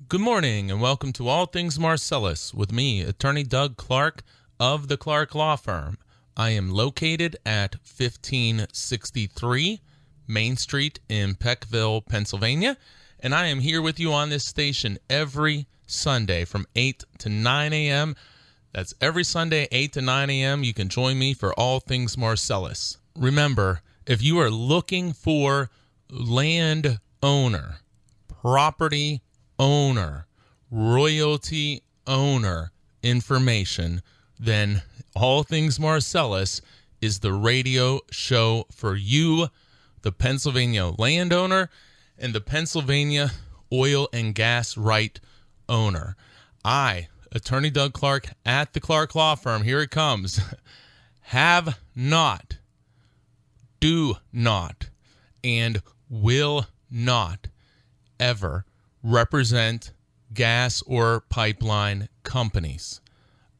Good morning and welcome to All Things Marcellus with me, Attorney Doug Clark of the Clark Law Firm. I am located at 1563 Main Street in Peckville, Pennsylvania, and I am here with you on this station every Sunday from 8 to 9 a.m. That's every Sunday, 8 to 9 a.m. You can join me for All Things Marcellus. Remember, if you are looking for land owner, property owner, royalty owner information, then All Things Marcellus is the radio show for you, the Pennsylvania landowner and the Pennsylvania oil and gas right owner. I, Attorney Doug Clark at the Clark Law Firm, here it comes, have not, do not, and will not ever represent gas or pipeline companies.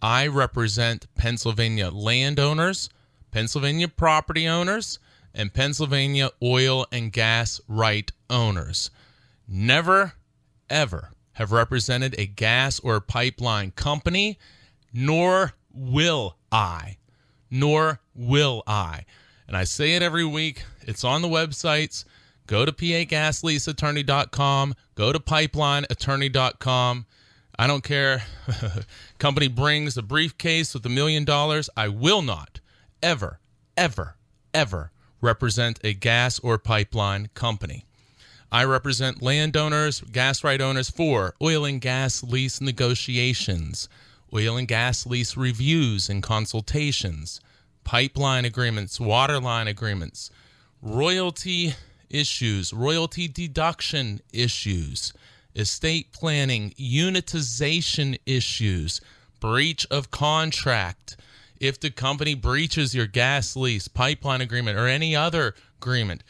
I represent Pennsylvania landowners, Pennsylvania property owners, and Pennsylvania oil and gas right owners. Never, ever have represented a gas or pipeline company, nor will I. And I say it every week. It's on the websites. Go to pagasleaseattorney.com. Go to pipelineattorney.com. I don't care. Company brings a briefcase with $1 million. I will not ever represent a gas or pipeline company. I represent landowners, gas right owners for oil and gas lease negotiations, oil and gas lease reviews and consultations, pipeline agreements, water line agreements, royalty issues, royalty deduction issues, estate planning, unitization issues, breach of contract. If the company breaches your gas lease, pipeline agreement, or any other agreement,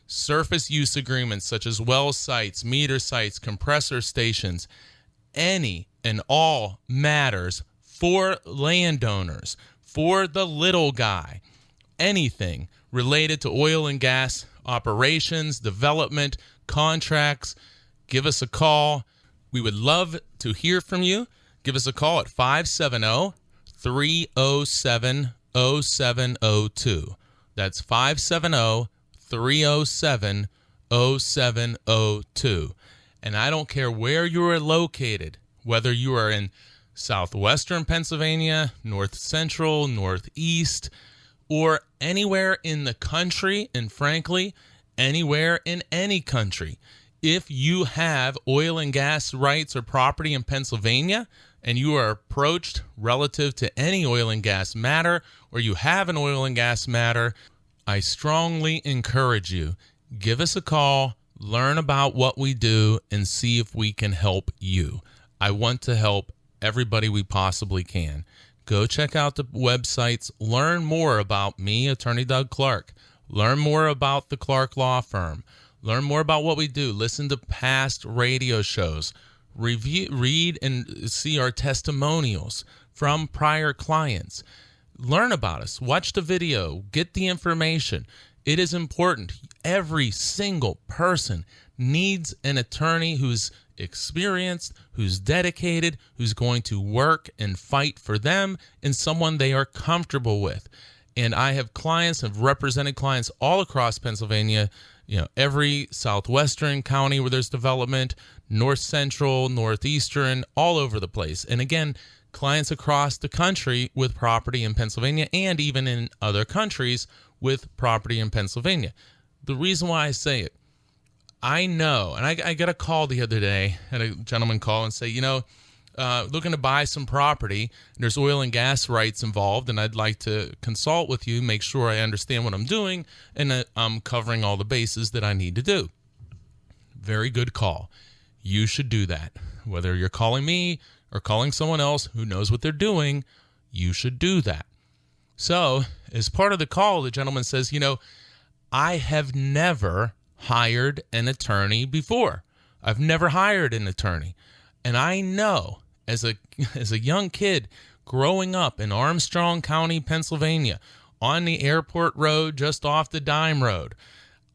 surface use agreements such as well sites, meter sites, compressor stations, any and all matters for landowners, for the little guy, anything related to oil and gas operations, development, contracts, give us a call. We would love to hear from you. Give us a call at 570-307-0702. That's 570-307-0702. And I don't care where you are located, whether you are in southwestern Pennsylvania, north central, northeast, or anywhere in the country, and frankly, anywhere in any country. If you have oil and gas rights or property in Pennsylvania, and you are approached relative to any oil and gas matter, or you have an oil and gas matter, I strongly encourage you, give us a call, learn about what we do, and see if we can help you. I want to help everybody we possibly can. Go check out the websites. Learn more about me, Attorney Doug Clark. Learn more about the Clark Law Firm. Learn more about what we do. Listen to past radio shows. Read and see our testimonials from prior clients. Learn about us. Watch the video. Get the information. It is important. Every single person needs an attorney who's experienced, who's dedicated, who's going to work and fight for them, and someone they are comfortable with. And I have represented clients all across Pennsylvania, every southwestern county where there's development, north central, northeastern, all over the place. And again, clients across the country with property in Pennsylvania and even in other countries with property in Pennsylvania. The reason why I say it, I know, and I got a call the other day, had a gentleman call and say, looking to buy some property, there's oil and gas rights involved, and I'd like to consult with you, make sure I understand what I'm doing, and that I'm covering all the bases that I need to do. Very good call. You should do that. Whether you're calling me or calling someone else who knows what they're doing, you should do that. So, as part of the call, the gentleman says, I have never hired an attorney before. I've never hired an attorney. And I know as a young kid growing up in Armstrong County, Pennsylvania, on the airport road just off the Dime Road,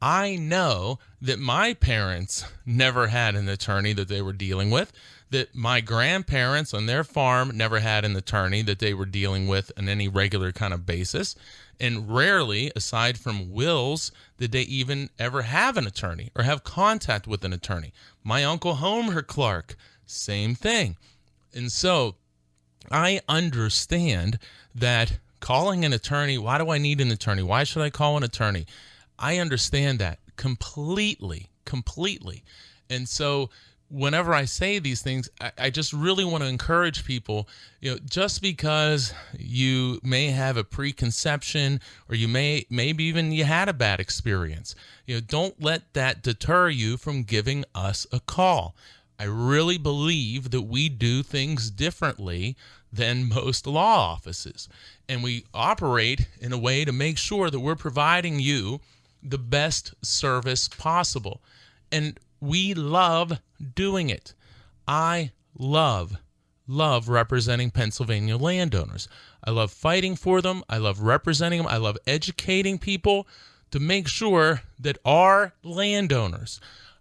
I know that my parents never had an attorney that they were dealing with, that my grandparents on their farm never had an attorney that they were dealing with on any regular kind of basis. And rarely, aside from wills, did they even ever have an attorney or have contact with an attorney. My Uncle Homer Clark, same thing. And so I understand that calling an attorney, why do I need an attorney? Why should I call an attorney? I understand that completely. And so whenever I say these things, I just really want to encourage people, just because you may have a preconception or maybe even you had a bad experience, don't let that deter you from giving us a call. I really believe that we do things differently than most law offices. And we operate in a way to make sure that we're providing you the best service possible. And we love doing it. I love representing Pennsylvania landowners. I love fighting for them. I love representing them. I love educating people to make sure that our landowners,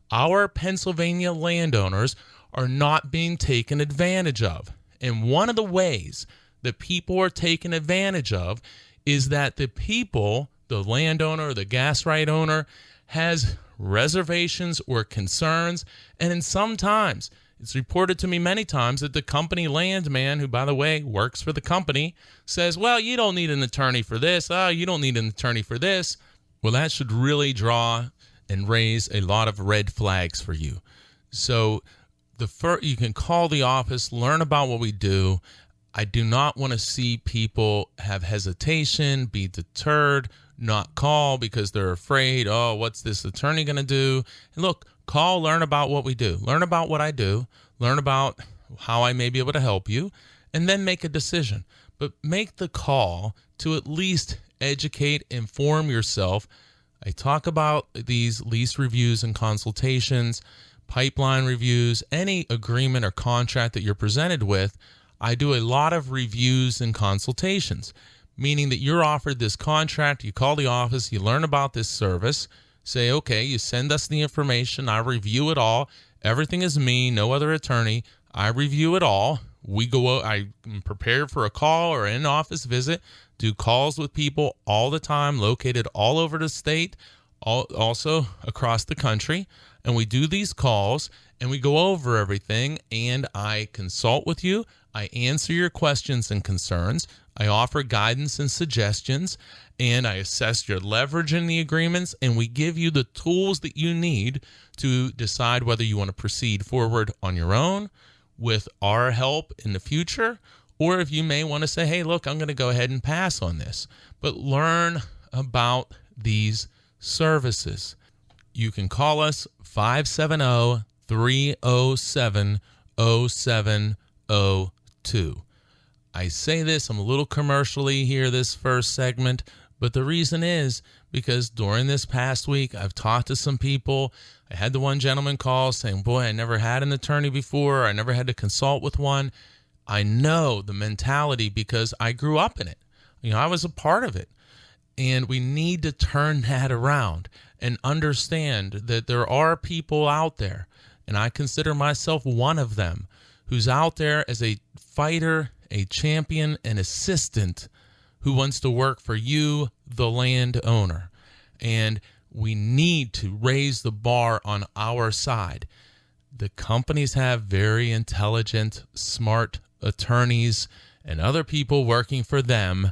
our Pennsylvania landowners, are not being taken advantage of. And one of the ways that people are taken advantage of is that the people, the landowner, the gas right owner, has reservations or concerns. And sometimes, it's reported to me many times that the company landman, who, by the way, works for the company, says, well, you don't need an attorney for this. You don't need an attorney for this. Well, that should really draw and raise a lot of red flags for you. So you can call the office, learn about what we do. I do not want to see people have hesitation, be deterred, not call because they're afraid, what's this attorney going to do? And look, call, learn about what we do. Learn about what I do. Learn about how I may be able to help you, and then make a decision. But make the call to at least educate, inform yourself. I talk about these lease reviews and consultations, pipeline reviews, any agreement or contract that you're presented with. I do a lot of reviews and consultations, meaning that you're offered this contract, you call the office, you learn about this service, say, okay, you send us the information, I review it all. Everything is me, no other attorney. I review it all. I'm prepared for a call or an in-office visit, do calls with people all the time, located all over the state, also across the country. And we do these calls and we go over everything, and I consult with you. I answer your questions and concerns. I offer guidance and suggestions, and I assess your leverage in the agreements, and we give you the tools that you need to decide whether you want to proceed forward on your own with our help in the future, or if you may want to say, hey, look, I'm going to go ahead and pass on this. But learn about these services. You can call us 570-307-0702. I say this, I'm a little commercially here this first segment, but the reason is because during this past week, I've talked to some people. I had the one gentleman call saying, boy, I never had an attorney before. I never had to consult with one. I know the mentality because I grew up in it. I was a part of it. And we need to turn that around and understand that there are people out there, and I consider myself one of them, who's out there as a fighter, a champion, an assistant who wants to work for you, the landowner. And we need to raise the bar on our side. The companies have very intelligent, smart attorneys and other people working for them.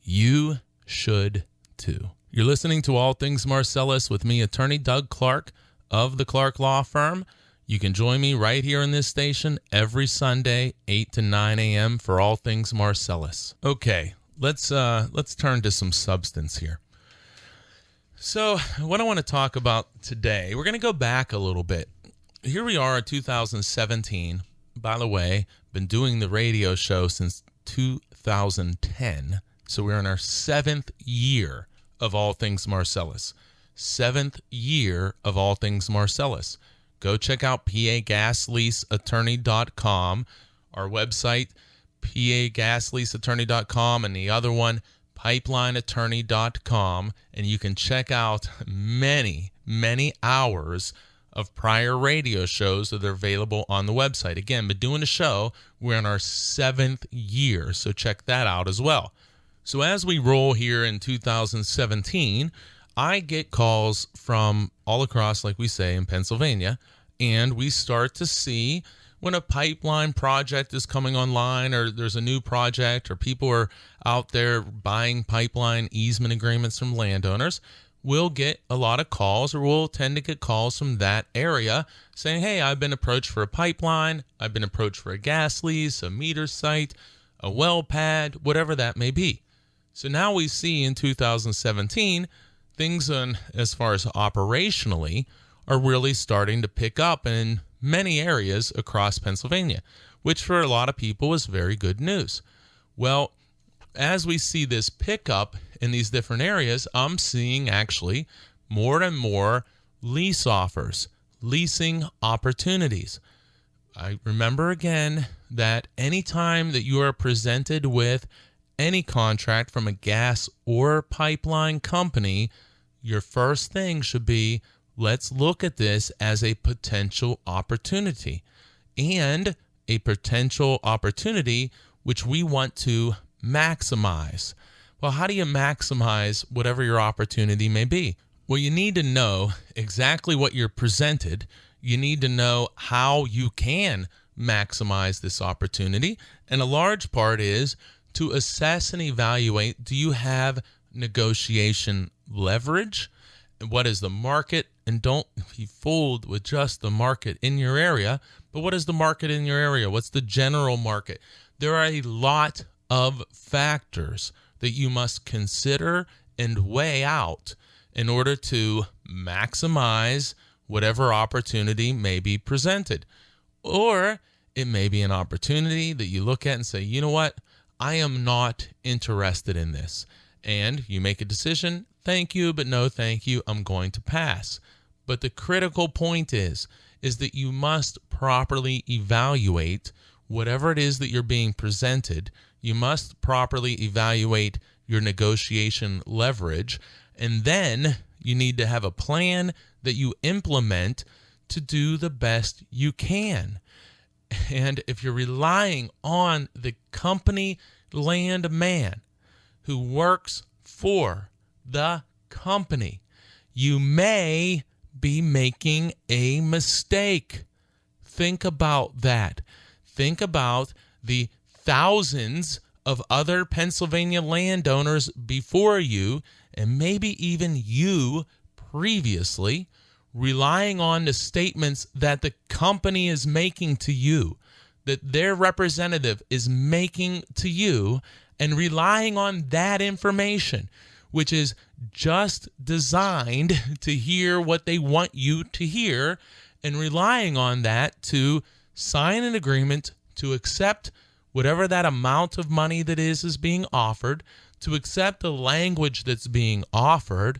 You should too. You're listening to All Things Marcellus with me, attorney Doug Clark of the Clark Law Firm. You can join me right here in this station every Sunday, 8 to 9 a.m. for All Things Marcellus. Okay, let's turn to some substance here. So what I want to talk about today, we're going to go back a little bit. Here we are in 2017. By the way, been doing the radio show since 2010. So we're in our 7th year of All Things Marcellus. 7th year of All Things Marcellus. Go check out pagasleaseattorney.com, our website, pagasleaseattorney.com, and the other one, pipelineattorney.com, and you can check out many, many hours of prior radio shows that are available on the website. Again, been doing the show. We're in our 7th year, so check that out as well. So as we roll here in 2017, I get calls from all across, like we say, in Pennsylvania, and we start to see when a pipeline project is coming online, or there's a new project, or people are out there buying pipeline easement agreements from landowners. We'll get a lot of calls, or we'll tend to get calls from that area saying, hey, I've been approached for a pipeline, I've been approached for a gas lease, a meter site, a well pad, whatever that may be. So now we see in 2017, things as far as operationally are really starting to pick up in many areas across Pennsylvania, which for a lot of people is very good news. Well, as we see this pickup in these different areas, I'm seeing actually more and more lease offers, leasing opportunities. I remember again that anytime that you are presented with any contract from a gas or pipeline company, your first thing should be, let's look at this as a potential opportunity, and a potential opportunity which we want to maximize. Well, how do you maximize whatever your opportunity may be? Well, you need to know exactly what you're presented. You need to know how you can maximize this opportunity. And a large part is to assess and evaluate, do you have negotiation leverage? What is the market? And don't be fooled with just the market in your area, but what is the market in your area? What's the general market? There are a lot of factors that you must consider and weigh out in order to maximize whatever opportunity may be presented. Or it may be an opportunity that you look at and say, you know what? I am not interested in this. And you make a decision, thank you, but no thank you, I'm going to pass. But the critical point is that you must properly evaluate whatever it is that you're being presented. You must properly evaluate your negotiation leverage, and then you need to have a plan that you implement to do the best you can. And if you're relying on the company landman who works for the company, you may be making a mistake. Think about that. Think about the thousands of other Pennsylvania landowners before you, and maybe even you previously, relying on the statements that the company is making to you, that their representative is making to you, and relying on that information, which is just designed to hear what they want you to hear, and relying on that to sign an agreement to accept whatever that amount of money that is being offered, to accept the language that's being offered,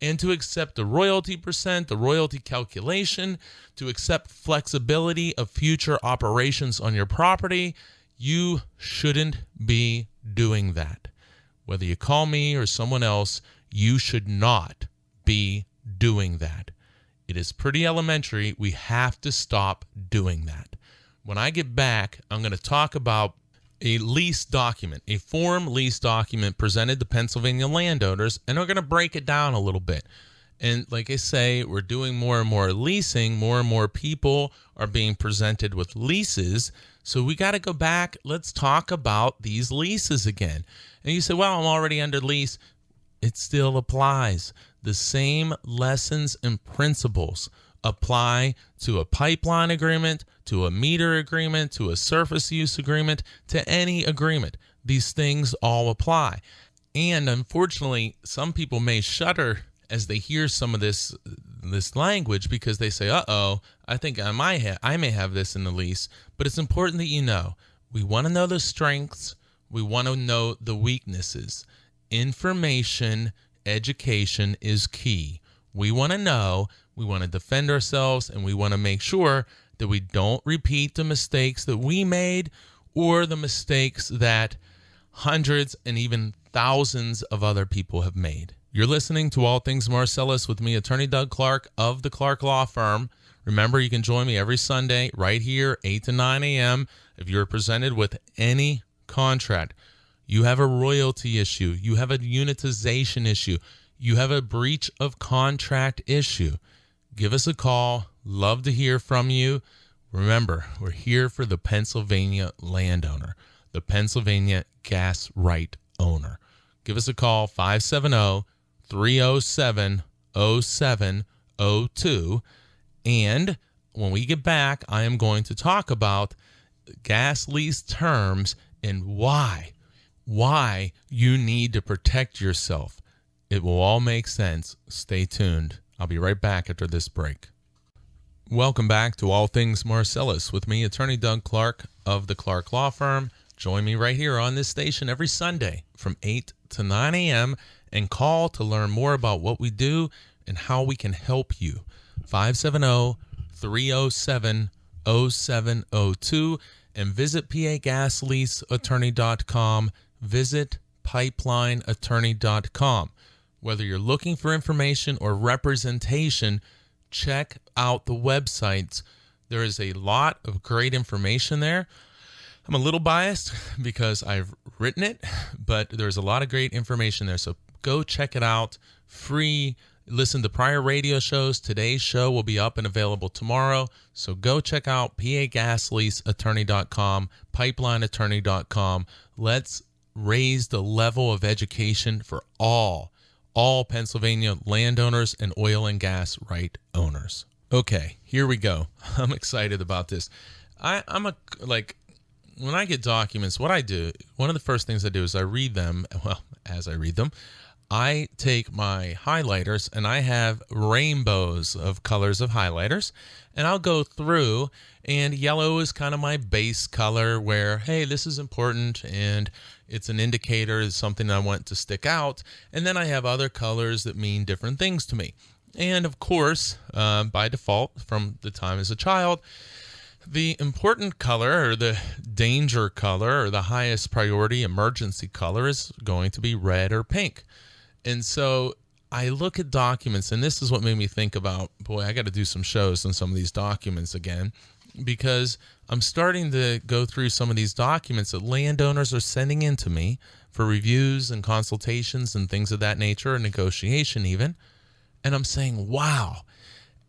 and to accept the royalty percent, the royalty calculation, to accept flexibility of future operations on your property. You shouldn't be doing that. Whether you call me or someone else, you should not be doing that. It is pretty elementary. We have to stop doing that. When I get back, I'm going to talk about a lease document, a form lease document presented to Pennsylvania landowners, and we're going to break it down a little bit. And like I say, we're doing more and more leasing. More and more people are being presented with leases. So we got to go back. Let's talk about these leases again. And you say, well, I'm already under lease. It still applies. The same lessons and principles apply to a pipeline agreement, to a meter agreement, to a surface use agreement, to any agreement. These things all apply. And unfortunately, some people may shudder as they hear some of this language, because they say, uh-oh, I think I may have this in the lease. But it's important that you know, we want to know the strengths, we want to know the weaknesses. Information, education is key. We want to know, we want to defend ourselves, and we want to make sure that we don't repeat the mistakes that we made, or the mistakes that hundreds and even thousands of other people have made. You're listening to All Things Marcellus with me, Attorney Doug Clark of the Clark Law Firm. Remember, you can join me every Sunday right here, 8 to 9 a.m. If you're presented with any contract, you have a royalty issue, you have a unitization issue, you have a breach of contract issue, give us a call. Love to hear from you. Remember, we're here for the Pennsylvania landowner, the Pennsylvania gas right owner. Give us a call, 570-307-0702. And when we get back, I am going to talk about gas lease terms and why you need to protect yourself. It will all make sense. Stay tuned. I'll be right back after this break. Welcome back to All Things Marcellus with me, Attorney Doug Clark of the Clark Law Firm. Join me right here on this station every Sunday from 8 to 9 a.m. and call to learn more about what we do and how we can help you. 570-307-0702 and visit pagasleaseattorney.com. Visit pipelineattorney.com. Whether you're looking for information or representation, check out the websites. There is a lot of great information there. I'm a little biased because I've written it, but there's a lot of great information there. So go check it out. Free. Listen to prior radio shows. Today's show will be up and available tomorrow. So go check out pagasleaseattorney.com, pipelineattorney.com. Let's raise the level of education for all Pennsylvania landowners and oil and gas right owners. Okay, here we go. I'm excited about this. When I get documents, what I do, one of the first things I do is I read them. Well, as I read them, I take my highlighters and I have rainbows of colors of highlighters, and I'll go through, and yellow is kind of my base color where, hey, this is important and it's an indicator, it's something I want to stick out. And then I have other colors that mean different things to me. And of course, by default, from the time as a child, the important color or the danger color or the highest priority emergency color is going to be red or pink. And so I look at documents, and this is what made me think about, boy, I got to do some shows on some of these documents again, because I'm starting to go through some of these documents that landowners are sending in to me for reviews and consultations and things of that nature, or negotiation even. And I'm saying, wow,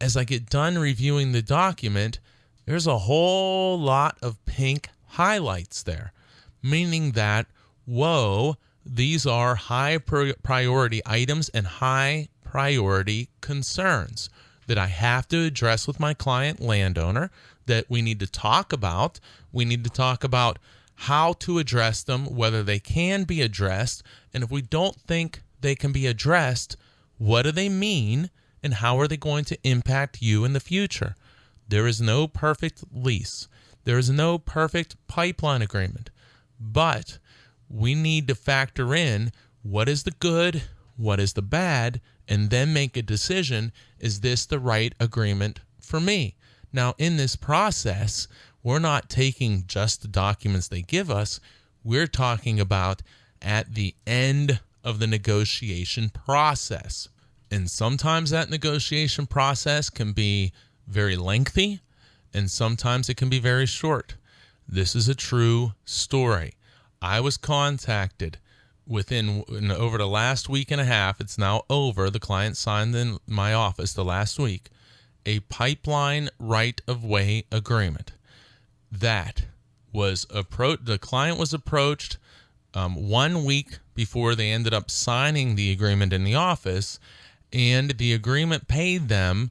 as I get done reviewing the document, there's a whole lot of pink highlights there, meaning that, whoa, these are high priority items and high priority concerns that I have to address with my client landowner, that we need to talk about. We need to talk about how to address them, whether they can be addressed, and if we don't think they can be addressed, what do they mean and how are they going to impact you in the future? There is no perfect lease. There is no perfect pipeline agreement, but we need to factor in what is the good, what is the bad, and then make a decision, is this the right agreement for me? Now, in this process, we're not taking just the documents they give us. We're talking about at the end of the negotiation process. And sometimes that negotiation process can be very lengthy, and sometimes it can be very short. This is a true story. I was contacted over the last week and a half. It's now over. The client signed in my office the last week a pipeline right-of-way agreement that was the client was approached 1 week before they ended up signing the agreement in the office, and the agreement paid them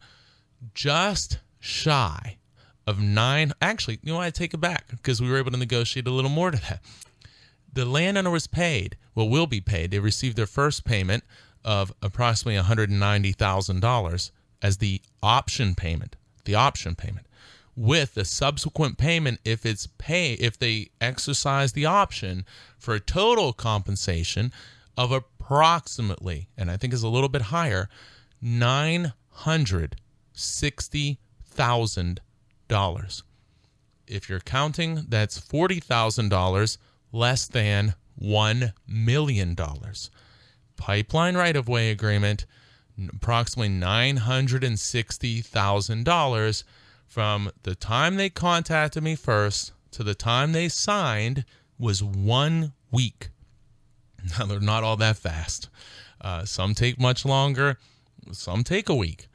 just shy of actually, I take it back because we were able to negotiate a little more to that. The landowner was paid, will be paid. They received their first payment of approximately $190,000 as the option payment, with the subsequent payment if they exercise the option, for a total compensation of approximately, and I think is a little bit higher, $960,000. If you're counting, that's $40,000 less than $1 million. Pipeline right-of-way agreement, approximately $960,000. From the time they contacted me first to the time they signed was 1 week. Now, they're not all that fast. Some take much longer. Some take a week.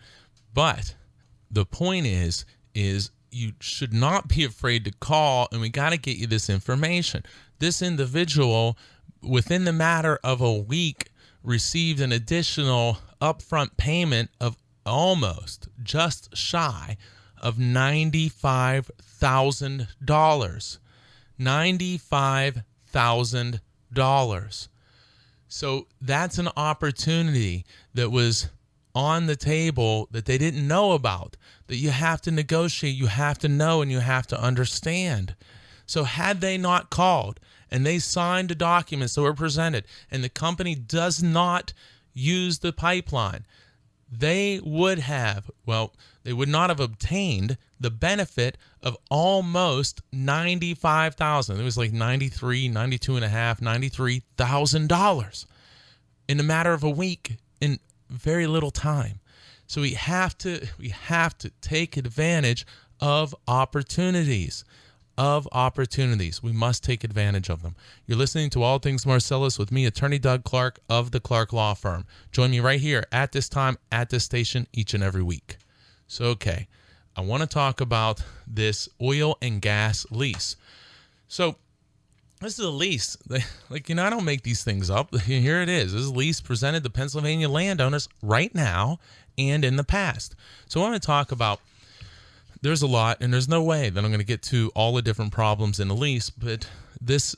But the point is you should not be afraid to call, and we got to get you this information. This individual, within the matter of a week, received an additional upfront payment of almost just shy of $95,000. $95,000. So that's an opportunity that was on the table that they didn't know about, that you have to negotiate, you have to know, and you have to understand. So had they not called and they signed the documents that were presented and the company does not use the pipeline, they would not have obtained the benefit of almost $95,000. It was like $93,000 in a matter of a week, in very little time. So we have to take advantage of opportunities. We must take advantage of them. You're listening to All Things Marcellus with me, Attorney Doug Clark of the Clark Law Firm. Join me right here at this time, at this station, each and every week. So, okay, I want to talk about this oil and gas lease. So, this is a lease. I don't make these things up. Here it is. This is a lease presented to Pennsylvania landowners right now and in the past. So, I want to talk about, there's a lot, and there's no way that I'm going to get to all the different problems in a lease, but this,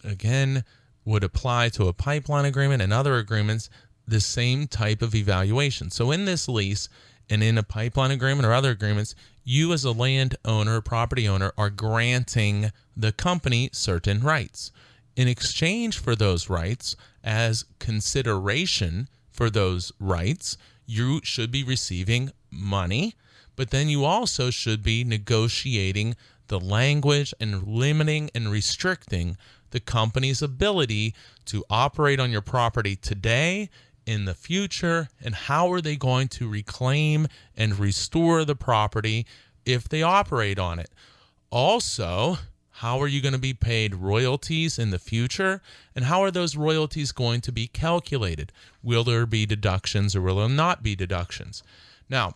again, would apply to a pipeline agreement and other agreements, the same type of evaluation. So in this lease and in a pipeline agreement or other agreements, you as a landowner, property owner, are granting the company certain rights. In exchange for those rights, as consideration for those rights, you should be receiving money, but then you also should be negotiating the language and limiting and restricting the company's ability to operate on your property today, in the future, and how are they going to reclaim and restore the property if they operate on it. Also, how are you going to be paid royalties in the future, and how are those royalties going to be calculated? Will there be deductions or will there not be deductions? Now,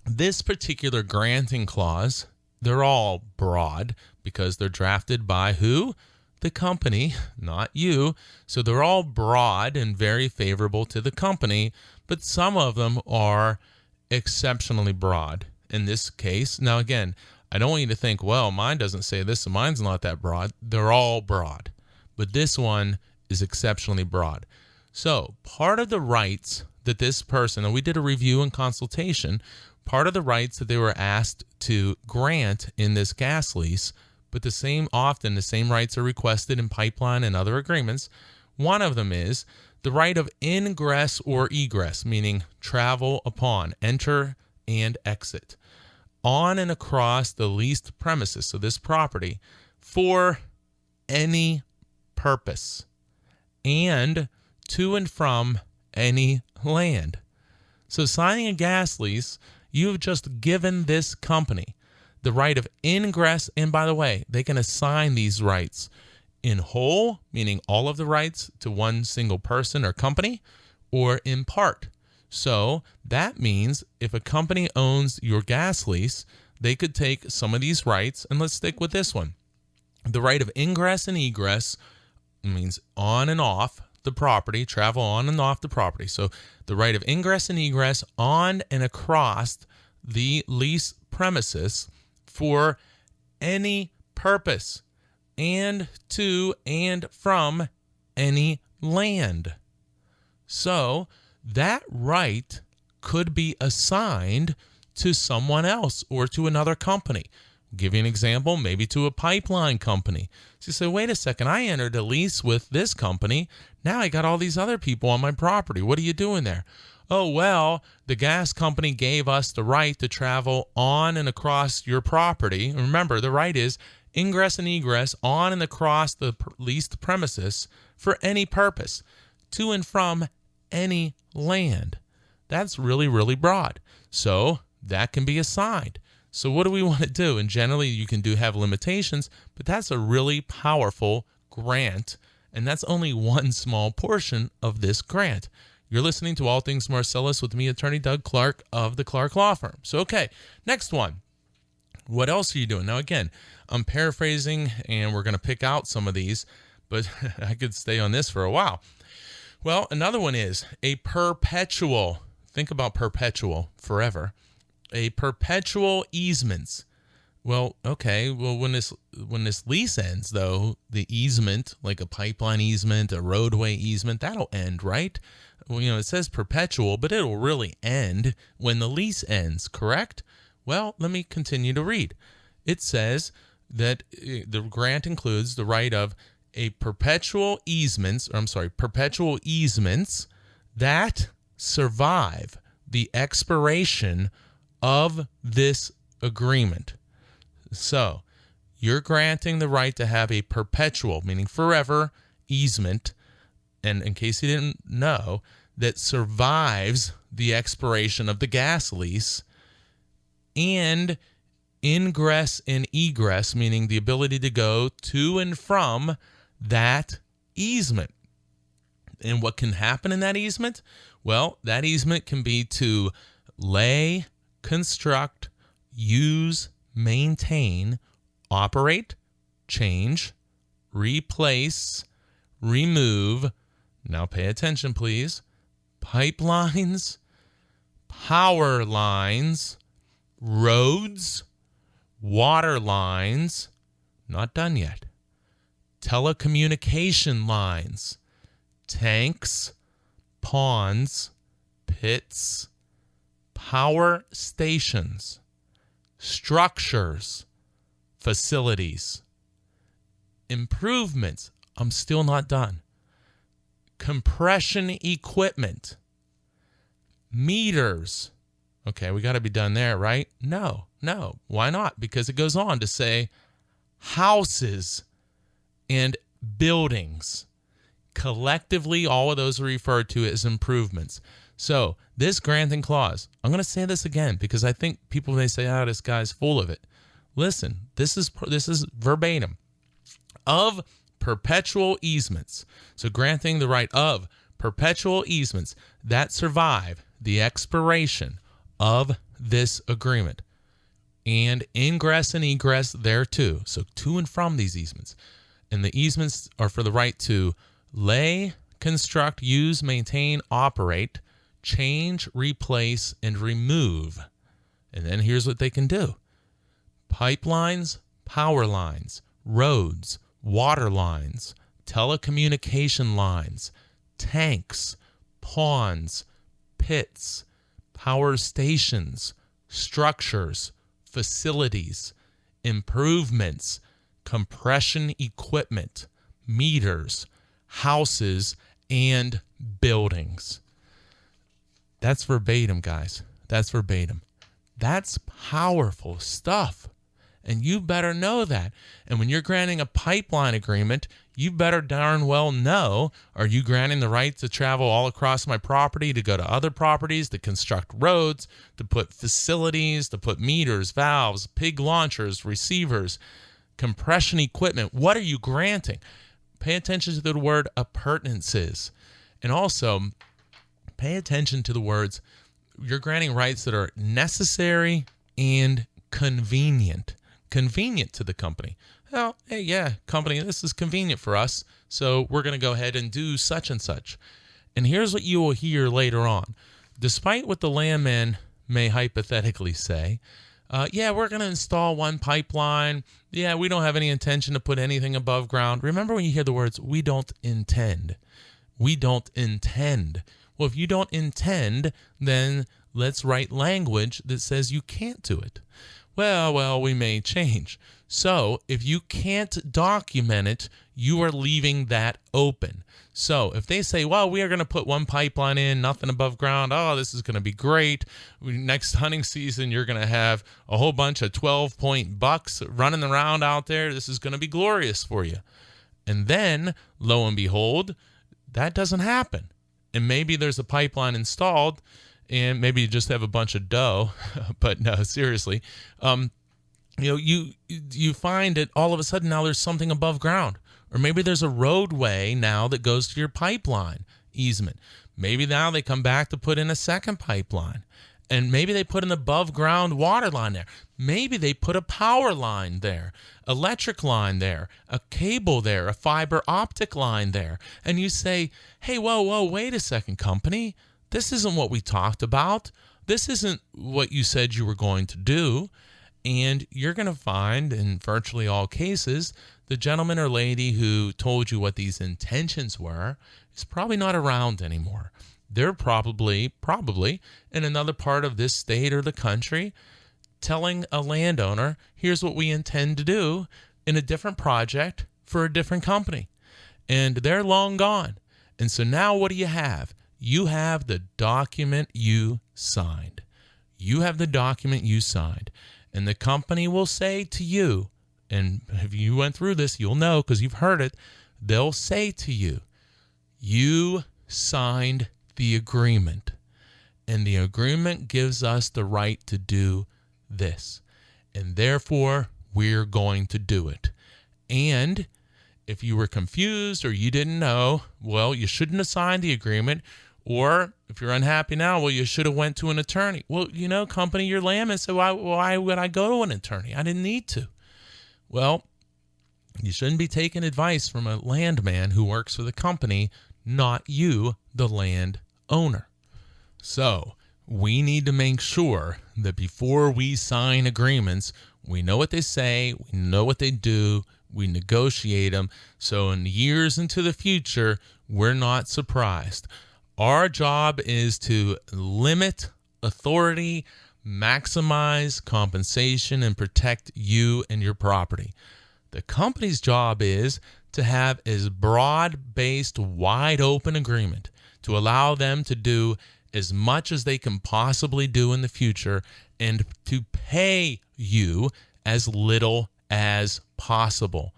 this particular granting clause, they're all broad because they're drafted by who? The company, not you. So they're all broad and very favorable to the company, but some of them are exceptionally broad in this case. Now, again, I don't want you to think, well, mine doesn't say this and mine's not that broad. They're all broad, but this one is exceptionally broad. So part of the rights that this person, and we did a review and consultation, part of the rights that they were asked to grant in this gas lease, but the same rights are requested in pipeline and other agreements. One of them is the right of ingress or egress, meaning travel upon, enter and exit, on and across the leased premises, so this property, for any purpose, and to and from any land. So signing a gas lease, you've just given this company the right of ingress, and by the way, they can assign these rights in whole, meaning all of the rights to one single person or company, or in part. So that means if a company owns your gas lease, they could take some of these rights, and let's stick with this one. The right of ingress and egress means on and off the property, travel on and off the property. So the right of ingress and egress on and across the lease premises for any purpose, and to and from any land. So that right could be assigned to someone else or to another company. I'll give you an example, maybe to a pipeline company. So you say, wait a second, I entered a lease with this company. Now I got all these other people on my property. What are you doing there? oh, well, the gas company gave us the right to travel on and across your property. Remember, the right is ingress and egress on and across the leased premises for any purpose, to and from any land. That's really, really broad. So that can be assigned. So what do we want to do? And generally you can have limitations, but that's a really powerful grant. And that's only one small portion of this grant. You're listening to All Things Marcellus with me, Attorney Doug Clark of the Clark Law Firm. So, okay, next one. What else are you doing? Now, again, I'm paraphrasing, and we're going to pick out some of these, but I could stay on this for a while. Well, another one is a perpetual. Think about perpetual, forever. A perpetual easements. Well, okay. Well, when this lease ends, though, the easement, like a pipeline easement, a roadway easement, that'll end, right? Well, it says perpetual, but it'll really end when the lease ends, correct? Well, let me continue to read. It says that the grant includes the right of a perpetual easements that survive the expiration of this agreement. So, you're granting the right to have a perpetual, meaning forever, easement, and in case you didn't know, that survives the expiration of the gas lease, and ingress and egress, meaning the ability to go to and from that easement. And what can happen in that easement? Well, that easement can be to lay, construct, use, maintain, operate, change, replace, remove, now pay attention please, pipelines, power lines, roads, water lines, not done yet, telecommunication lines, tanks, ponds, pits, power stations, structures, facilities, improvements, I'm still not done, compression equipment, meters. Okay, we got to be done there, right? No. Why not? Because it goes on to say houses and buildings. Collectively, all of those are referred to as improvements. So this granting clause, I'm going to say this again because I think people may say, this guy's full of it. Listen, this is verbatim. Of perpetual easements. So granting the right of perpetual easements that survive the expiration of this agreement, and ingress and egress thereto. So to and from these easements. And the easements are for the right to lay, construct, use, maintain, operate, change, replace, and remove. And then here's what they can do. Pipelines, power lines, roads, water lines, telecommunication lines, tanks, ponds, pits, power stations, structures, facilities, improvements, compression equipment, meters, houses, and buildings. That's verbatim, guys. That's verbatim. That's powerful stuff. And you better know that. And when you're granting a pipeline agreement, you better darn well know, are you granting the right to travel all across my property, to go to other properties, to construct roads, to put facilities, to put meters, valves, pig launchers, receivers, compression equipment? What are you granting? Pay attention to the word appurtenances. And also, pay attention to the words, you're granting rights that are necessary and convenient. Convenient to the company. Well, hey, yeah, company, this is convenient for us, so we're going to go ahead and do such and such. And here's what you will hear later on. Despite what the landman may hypothetically say, we're going to install one pipeline. Yeah, we don't have any intention to put anything above ground. Remember when you hear the words, we don't intend. We don't intend. Well, if you don't intend, then let's write language that says you can't do it. Well, we may change. So if you can't document it, you are leaving that open. So if they say, well, we are going to put one pipeline in, nothing above ground. Oh, this is going to be great. Next hunting season, you're going to have a whole bunch of 12-point bucks running around out there. This is going to be glorious for you. And then, lo and behold, that doesn't happen. And maybe there's a pipeline installed, and maybe you just have a bunch of dough. But no, seriously, you find that all of a sudden now there's something above ground. Or maybe there's a roadway now that goes to your pipeline easement. Maybe now they come back to put in a second pipeline. And maybe they put an above ground water line there. Maybe they put a power line there, electric line there, a cable there, a fiber optic line there. And you say, hey, whoa, wait a second, company. This isn't what we talked about. This isn't what you said you were going to do. And you're going to find in virtually all cases, the gentleman or lady who told you what these intentions were is probably not around anymore. They're probably in another part of this state or the country telling a landowner, here's what we intend to do in a different project for a different company. And they're long gone. And so now what do you have? You have the document you signed. You have the document you signed. And the company will say to you, and if you went through this, you'll know because you've heard it, they'll say to you, you signed the agreement, and the agreement gives us the right to do this, and therefore we're going to do it. And if you were confused or you didn't know, well, you shouldn't have signed the agreement. Or if you're unhappy now, well, you should have went to an attorney. Well, company, you're lambing, so why would I go to an attorney? I didn't need to. Well, you shouldn't be taking advice from a landman who works for the company, not you, the land owner. So we need to make sure that before we sign agreements, we know what they say, we know what they do, we negotiate them, so in years into the future, we're not surprised. Our job is to limit authority, maximize compensation, and protect you and your property. The company's job is to have as broad-based, wide-open agreement to allow them to do as much as they can possibly do in the future and to pay you as little as possible.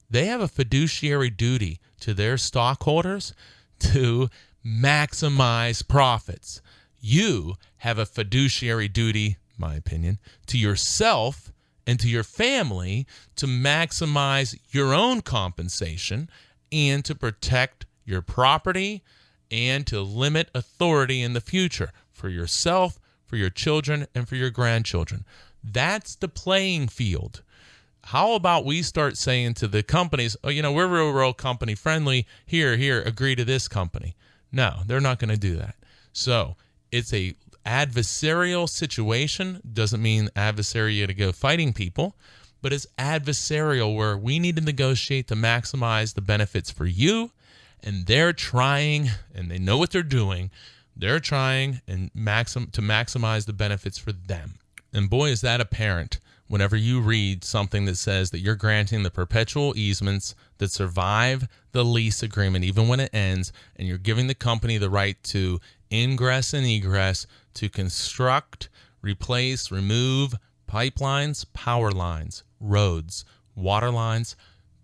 They have a fiduciary duty to their stockholders to maximize profits. You have a fiduciary duty, my opinion, to yourself and to your family to maximize your own compensation and to protect your property and to limit authority in the future for yourself, for your children, and for your grandchildren. That's the playing field. How about we start saying to the companies, we're real company friendly. Here, agree to this company. No, they're not going to do that. So it's a adversarial situation. Doesn't mean adversary you to go fighting people, but it's adversarial where we need to negotiate to maximize the benefits for you, and they're trying, and they know what they're doing. They're trying and to maximize the benefits for them. And boy, is that apparent whenever you read something that says that you're granting the perpetual easements that survive the lease agreement, even when it ends, and you're giving the company the right to ingress and egress to construct, replace, remove pipelines, power lines, roads, water lines,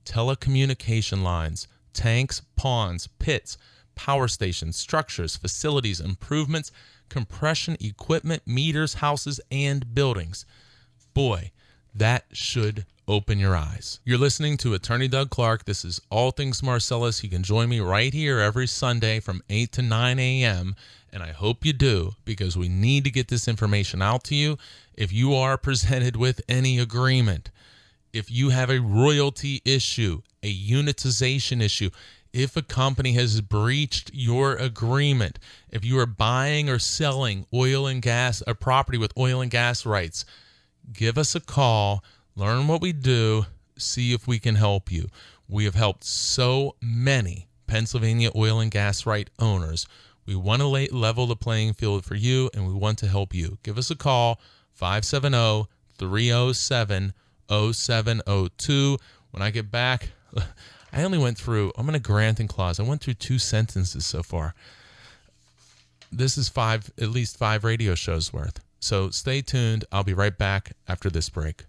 telecommunication lines, tanks, ponds, pits, power stations, structures, facilities, improvements, compression equipment, meters, houses, and buildings. Boy, that should open your eyes. You're listening to Attorney Doug Clark. This is All Things Marcellus. You can join me right here every Sunday from 8 to 9 a.m., and I hope you do, because we need to get this information out to you. If you are presented with any agreement, if you have a royalty issue, a unitization issue, if a company has breached your agreement, if you are buying or selling oil and gas, a property with oil and gas rights, give us a call, learn what we do, see if we can help you. We have helped so many Pennsylvania oil and gas right owners. We want to level the playing field for you, and we want to help you. Give us a call, 570 307-0702. When I get back, I only went through, I'm going to granting clause. I went through 2 sentences so far. This is at least 5 radio shows worth. So stay tuned. I'll be right back after this break.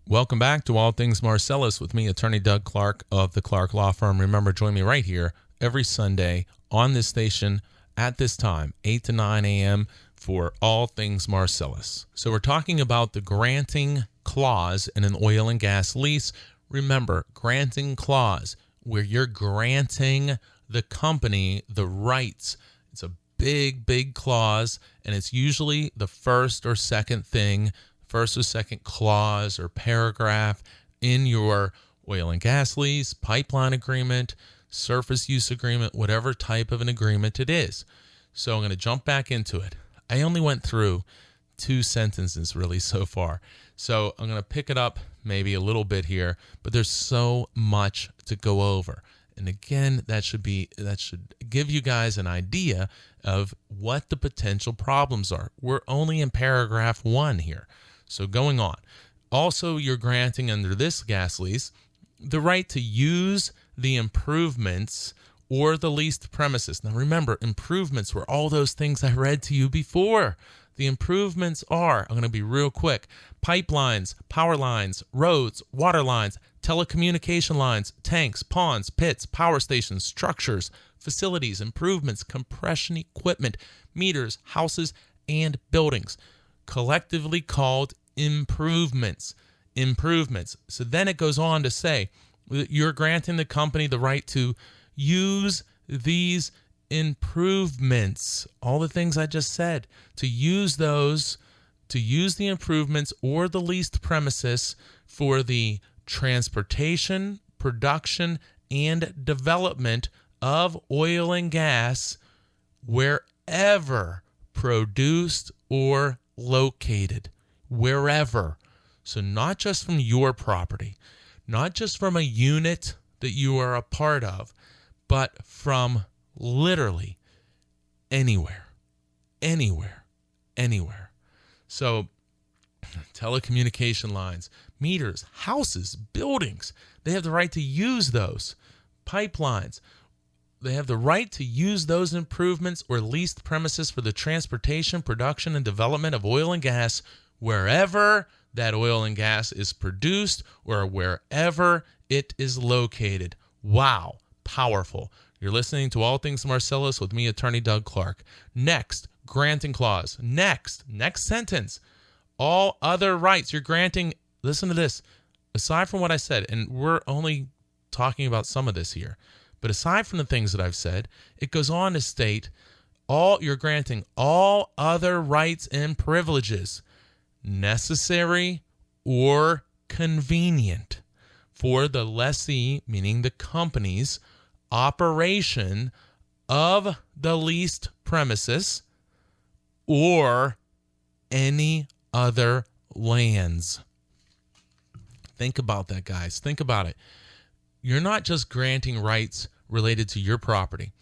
Welcome back to All Things Marcellus with me, Attorney Doug Clark of the Clark Law Firm. Remember, join me right here every Sunday on this station at this time, 8 to 9 a.m. for All Things Marcellus. So we're talking about the granting clause in an oil and gas lease. Remember, granting clause, where you're granting the company the rights. It's a big, big clause, and it's usually the first or second clause or paragraph in your oil and gas lease, pipeline agreement, surface use agreement, whatever type of an agreement it is. So I'm going to jump back into it. I only went through 2 sentences really so far. So I'm going to pick it up maybe a little bit here, but there's so much to go over. And again, that should give you guys an idea of what the potential problems are. We're only in paragraph 1 here. So going on. Also, you're granting under this gas lease the right to use the improvements or the leased premises. Now remember, improvements were all those things I read to you before. The improvements are, I'm going to be real quick, pipelines, power lines, roads, water lines, telecommunication lines, tanks, ponds, pits, power stations, structures, facilities, improvements, compression equipment, meters, houses, and buildings, collectively called improvements. So then it goes on to say that you're granting the company the right to use these improvements, all the things I just said, to use the improvements or the leased premises for the transportation, production, and development of oil and gas wherever produced or located. Wherever. So not just from your property, not just from a unit that you are a part of, but from literally anywhere. So telecommunication lines, meters, houses, buildings, they have the right to use those. Pipelines, they have the right to use those improvements or leased premises for the transportation, production, and development of oil and gas wherever that oil and gas is produced or wherever it is located. Wow, powerful. You're listening to All Things Marcellus with me, Attorney Doug Clark. Next, granting clause. Next sentence. All other rights you're granting, listen to this, aside from what I said, and we're only talking about some of this here, but aside from the things that I've said, it goes on to state you're granting all other rights and privileges necessary or convenient for the lessee, meaning the company's operation of the leased premises or any other lands. Think about that, guys. Think about it. You're not just granting rights related to your property.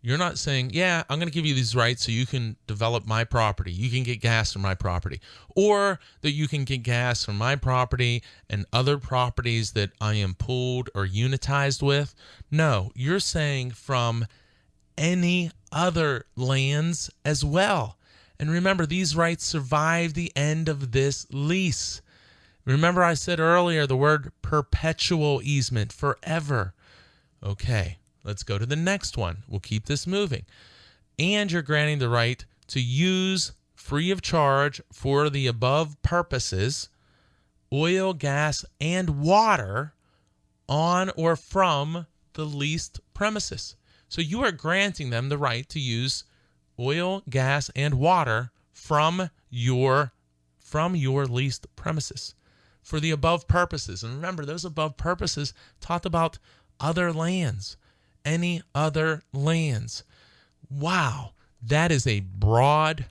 You're not saying, yeah, I'm going to give you these rights so you can develop my property. You can get gas from my property. Or that you can get gas from my property and other properties that I am pooled or unitized with. No, you're saying from any other lands as well. And remember, these rights survive the end of this lease. Remember I said earlier the word perpetual easement, forever. Okay. Let's go to the next one. We'll keep this moving. And you're granting the right to use free of charge for the above purposes, oil, gas, and water on or from the leased premises. So you are granting them the right to use oil, gas, and water from your leased premises for the above purposes. And remember, those above purposes talked about other lands. Any other lands. Wow, that is a broad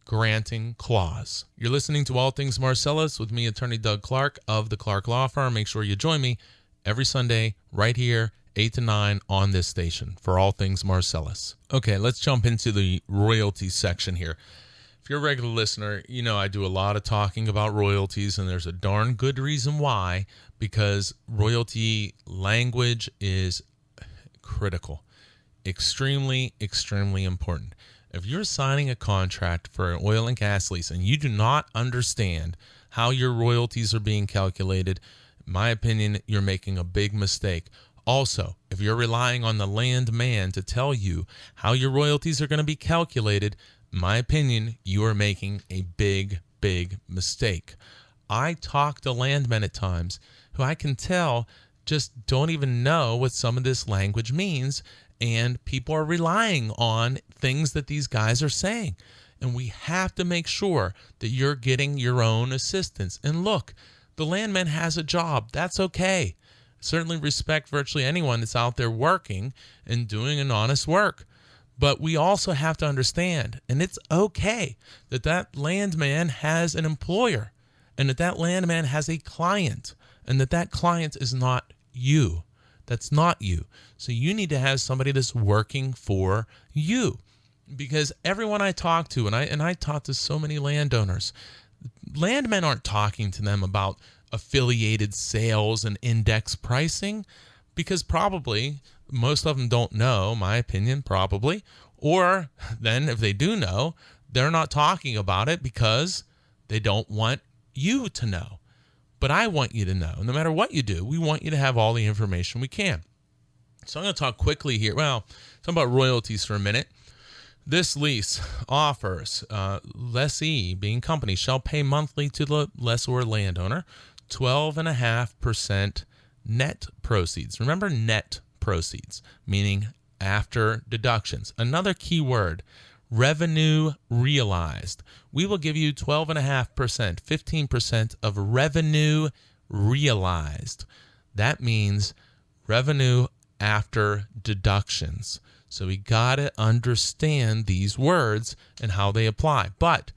granting clause. You're listening to All Things Marcellus with me, Attorney Doug Clark of the Clark Law Firm. Make sure you join me every Sunday right here, 8 to 9 on this station for All Things Marcellus. Okay, let's jump into the royalty section here. If you're a regular listener, you know I do a lot of talking about royalties, and there's a darn good reason why, because royalty language is critical, extremely, extremely important. If you're signing a contract for an oil and gas lease and you do not understand how your royalties are being calculated, in my opinion, you're making a big mistake. Also, if you're relying on the landman to tell you how your royalties are going to be calculated, in my opinion, you are making a big, big mistake. I talk to landmen at times who I can tell just don't even know what some of this language means, and people are relying on things that these guys are saying. And we have to make sure that you're getting your own assistance. And look, the landman has a job. That's okay. Certainly respect virtually anyone that's out there working and doing an honest work. But we also have to understand, and it's okay, that that landman has an employer, and that that landman has a client, and that that client is not you. That's not you. So you need to have somebody that's working for you. Because everyone I talk to, and I talk to so many landowners, landmen aren't talking to them about affiliated sales and index pricing, because probably most of them don't know, my opinion, probably. Or then if they do know, they're not talking about it because they don't want you to know. But I want you to know. No matter what you do, we want you to have all the information we can. So I'm going to talk quickly here. Well, talk about royalties for a minute. This lease offers lessee, being company, shall pay monthly to the lessor landowner 12.5% net proceeds. Remember, net proceeds, meaning after deductions. Another key word, revenue realized. We will give you 12.5%, 15% of revenue realized. That means revenue after deductions. So we got to understand these words and how they apply. But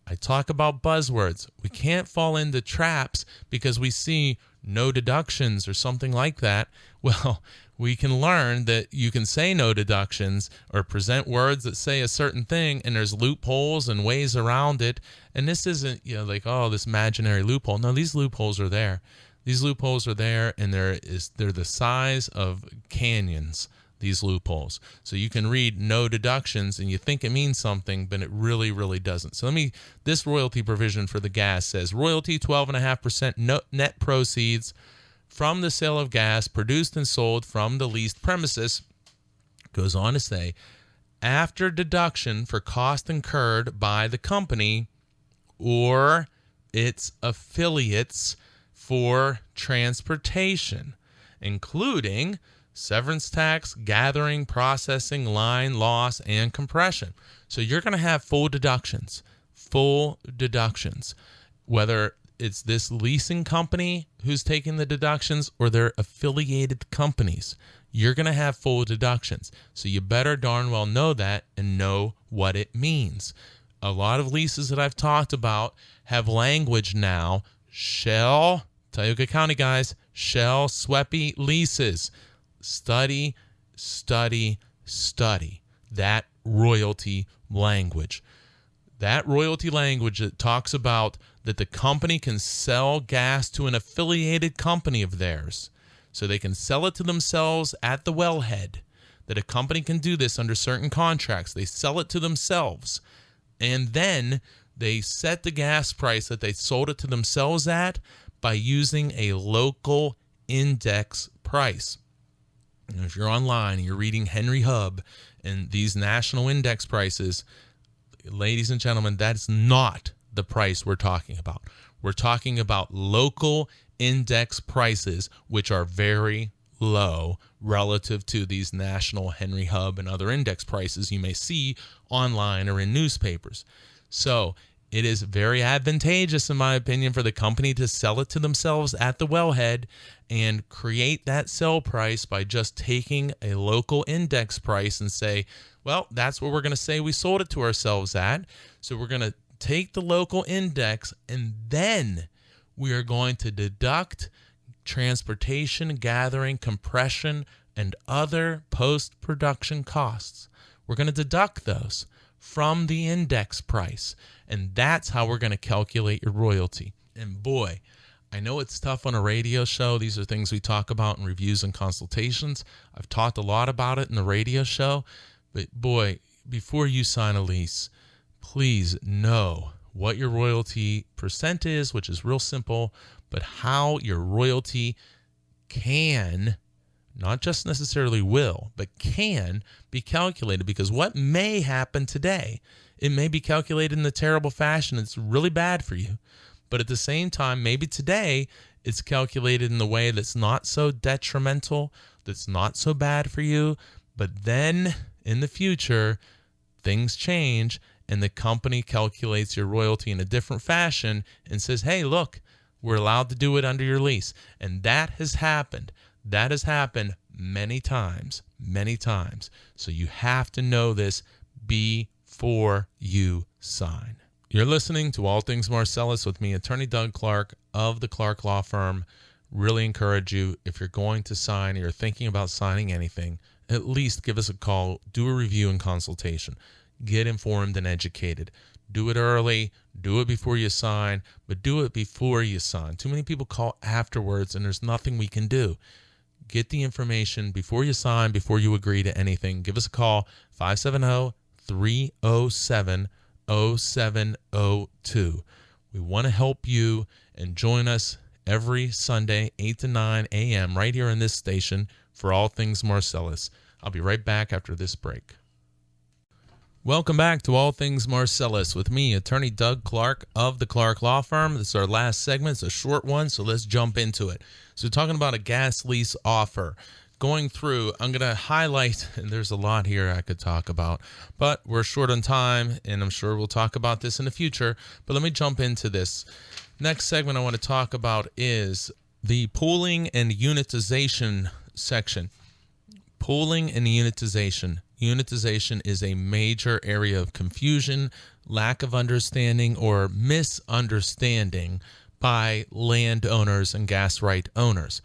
I talk about buzzwords. We can't fall into traps because we see no deductions or something like that. Well, we can learn that you can say no deductions or present words that say a certain thing, and there's loopholes and ways around it. And this isn't, like, oh, this imaginary loophole. No, these loopholes are there. These loopholes are there, and they're the size of canyons, these loopholes. So you can read no deductions and you think it means something, but it really, really doesn't. So this royalty provision for the gas says royalty 12.5% net proceeds from the sale of gas produced and sold from the leased premises. Goes on to say, after deduction for cost incurred by the company or its affiliates for transportation, including severance tax, gathering, processing, line, loss, and compression. So you're going to have full deductions, whether it's this leasing company who's taking the deductions or their affiliated companies. You're going to have full deductions. So you better darn well know that and know what it means. A lot of leases that I've talked about have language now, shall, Tioga County guys, shall SWEPI leases. Study that royalty language. That royalty language that talks about that the company can sell gas to an affiliated company of theirs. So they can sell it to themselves at the wellhead. That a company can do this under certain contracts. They sell it to themselves. And then they set the gas price that they sold it to themselves at by using a local index price. If you're online and you're reading Henry Hub and these national index prices, ladies and gentlemen, that's not the price we're talking about. We're talking about local index prices, which are very low relative to these national Henry Hub and other index prices you may see online or in newspapers. So it is very advantageous, in my opinion, for the company to sell it to themselves at the wellhead and create that sell price by just taking a local index price and say, well, that's what we're going to say we sold it to ourselves at. So we're going to take the local index and then we are going to deduct transportation, gathering, compression, and other post-production costs. We're going to deduct those from the index price. And that's how we're going to calculate your royalty. And boy, I know it's tough on a radio show. These are things we talk about in reviews and consultations. I've talked a lot about it in the radio show. But boy, before you sign a lease, please know what your royalty percent is, which is real simple, but how your royalty can, not just necessarily will, but can be calculated. Because what may happen today, it may be calculated in a terrible fashion. It's really bad for you. But at the same time, maybe today it's calculated in the way that's not so detrimental, that's not so bad for you. But then in the future, things change and the company calculates your royalty in a different fashion and says, hey, look, we're allowed to do it under your lease. And that has happened. That has happened many times, many times. So you have to know this before you sign. You're listening to All Things Marcellus with me, Attorney Doug Clark of the Clark Law Firm. Really encourage you, if you're going to sign or you're thinking about signing anything, at least give us a call, do a review and consultation. Get informed and educated. Do it early, do it before you sign, but do it before you sign. Too many people call afterwards and there's nothing we can do. Get the information before you sign, before you agree to anything. Give us a call, 570-307-0702. We want to help you, and join us every Sunday, 8 to 9 a.m. right here in this station for All Things Marcellus. I'll be right back after this break. Welcome back to All Things Marcellus with me, Attorney Doug Clark of the Clark Law Firm. This is our last segment. It's a short one, so let's jump into it. So talking about a gas lease offer. Going through, I'm going to highlight, and there's a lot here I could talk about, but we're short on time, and I'm sure we'll talk about this in the future. But let me jump into this. Next segment I want to talk about is the pooling and unitization section. Pooling and unitization. Unitization is a major area of confusion, lack of understanding, or misunderstanding by landowners and gas right owners.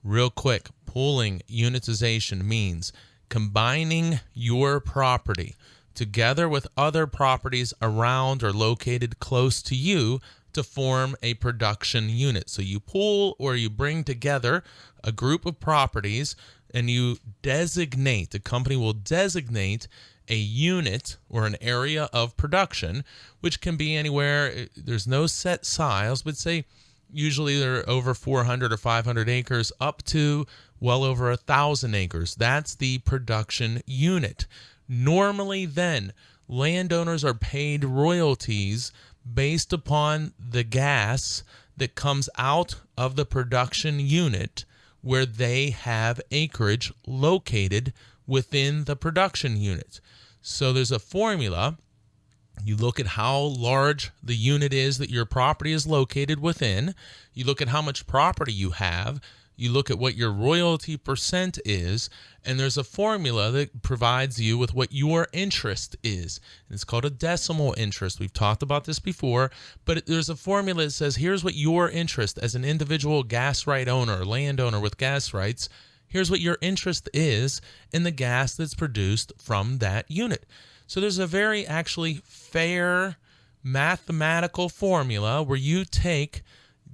Real quick, pooling unitization means combining your property together with other properties around or located close to you to form a production unit. So you pool, or you bring together a group of properties and you designate, the company will designate a unit or an area of production, which can be anywhere. There's no set size, but say usually they're over 400 or 500 acres up to well over 1,000 acres. That's the production unit. Normally then, landowners are paid royalties based upon the gas that comes out of the production unit where they have acreage located within the production unit. So there's a formula. You look at how large the unit is that your property is located within. You look at how much property you have. You look at what your royalty percent is, and there's a formula that provides you with what your interest is. And it's called a decimal interest. We've talked about this before, but there's a formula that says, here's what your interest as an individual gas right owner, landowner with gas rights, here's what your interest is in the gas that's produced from that unit. So there's a very actually fair mathematical formula where you take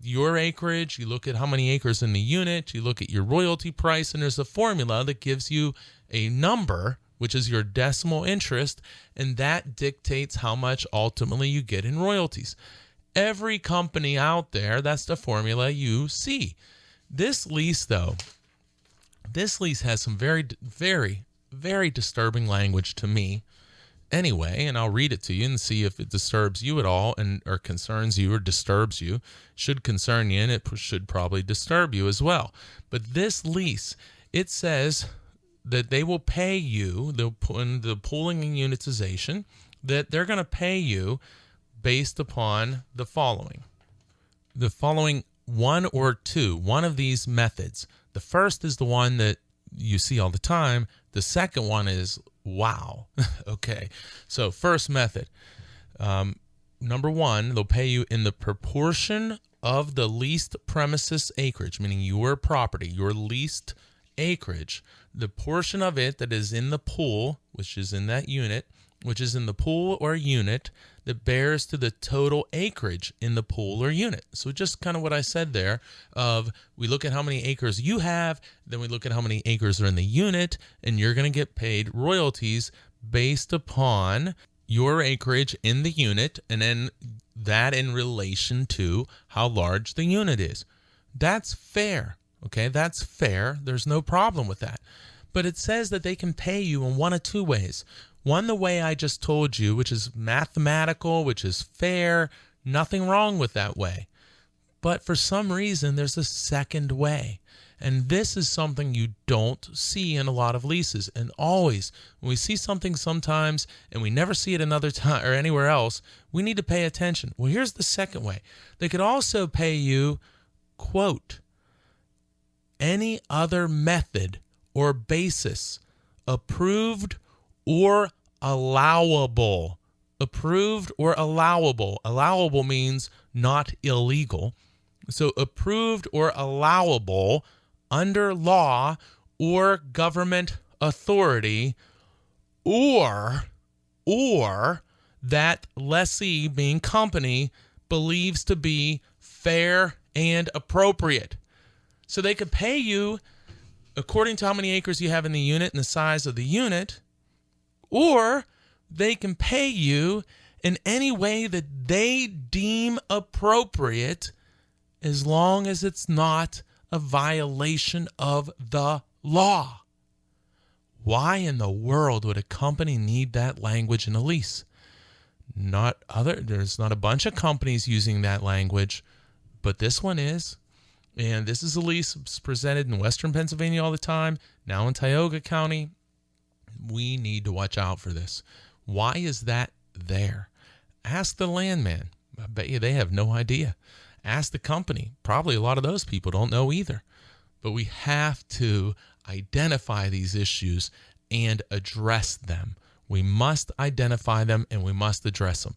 your acreage, you look at how many acres in the unit, you look at your royalty price, and there's a formula that gives you a number, which is your decimal interest, and that dictates how much ultimately you get in royalties. Every company out there, that's the formula you see. This lease, though, this lease has some very, very, very disturbing language to me. Anyway, and I'll read it to you and see if it disturbs you at all, and or concerns you or disturbs you. Should concern you, and it should probably disturb you as well. But this lease, it says that they will pay you, in the pooling and unitization, that they're going to pay you based upon the following. The following one or two, one of these methods. The first is the one that you see all the time. The second one is wow. Okay. So first method, number one, they'll pay you in the proportion of the leased premises acreage, meaning your property, your leased acreage, the portion of it that is in the pool, which is in that unit, which is in the pool or unit, that bears to the total acreage in the pool or unit. So just kind of what I said there of we look at how many acres you have, then we look at how many acres are in the unit, and you're going to get paid royalties based upon your acreage in the unit, and then that in relation to how large the unit is. That's fair, okay? That's fair. There's no problem with that. But it says that they can pay you in one of two ways. One, the way I just told you, which is mathematical, which is fair, nothing wrong with that way. But for some reason, there's a second way. And this is something you don't see in a lot of leases. And always, when we see something sometimes and we never see it another time or anywhere else, we need to pay attention. Well, here's the second way. They could also pay you, quote, any other method or basis approved or allowable. Approved or allowable. Allowable means not illegal. So approved or allowable under law or government authority, or that lessee, being company, believes to be fair and appropriate. So they could pay you according to how many acres you have in the unit and the size of the unit, or they can pay you in any way that they deem appropriate, as long as it's not a violation of the law. Why in the world would a company need that language in a lease? There's not a bunch of companies using that language, but this one is. And this is a lease presented in Western Pennsylvania all the time, now in Tioga County. We need to watch out for this. Why is that there? Ask the landman. I bet you they have no idea. Ask the company. Probably a lot of those people don't know either. But we have to identify these issues and address them. We must identify them and we must address them.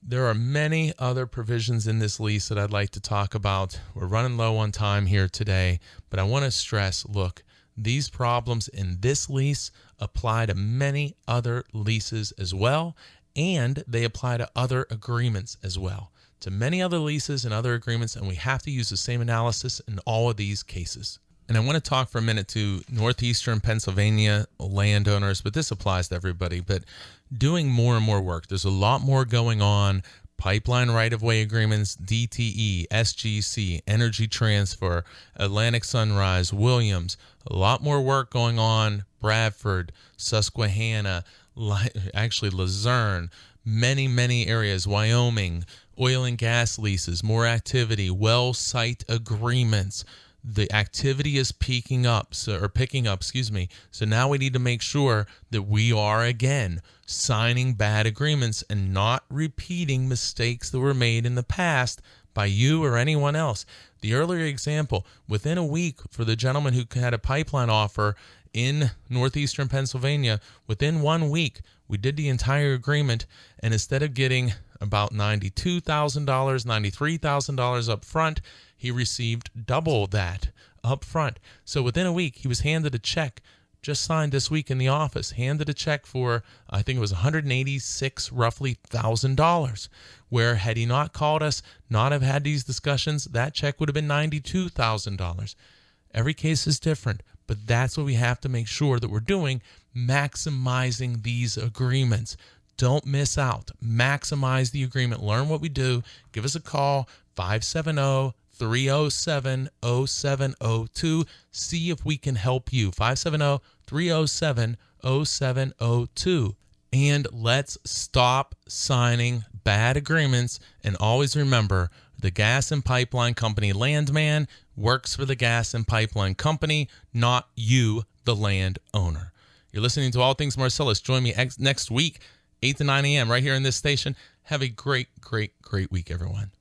There are many other provisions in this lease that I'd like to talk about. We're running low on time here today, but I want to stress, look, these problems in this lease apply to many other leases as well, and they apply to other agreements as well. To many other leases and other agreements, and we have to use the same analysis in all of these cases. And I want to talk for a minute to northeastern Pennsylvania landowners, but this applies to everybody, but doing more and more work. There's a lot more going on. Pipeline right-of-way agreements, DTE, SGC, Energy Transfer, Atlantic Sunrise, Williams. A lot more work going on. Bradford, Susquehanna, actually Luzerne, many areas, Wyoming, oil and gas leases, more activity, well site agreements. The activity is picking up. So now we need to make sure that we are, again, signing bad agreements and not repeating mistakes that were made in the past by you or anyone else. The earlier example, within a week for the gentleman who had a pipeline offer in northeastern Pennsylvania, within 1 week, we did the entire agreement, and instead of getting about $92,000, $93,000 up front, he received double that up front. So within a week, he was handed a check, just signed this week in the office, handed a check for, I think it was roughly $1,000, where had he not called us, not have had these discussions, that check would have been $92,000. Every case is different, but that's what we have to make sure that we're doing, maximizing these agreements. Don't miss out. Maximize the agreement. Learn what we do. Give us a call, 570-307-0702. See if we can help you. 570-307-0702. And let's stop signing bad agreements. And always remember, the gas and pipeline company landman works for the gas and pipeline company, not you, the landowner. You're listening to All Things Marcellus. Join me next week, 8 to 9 a.m. right here in this station. Have a great week, everyone.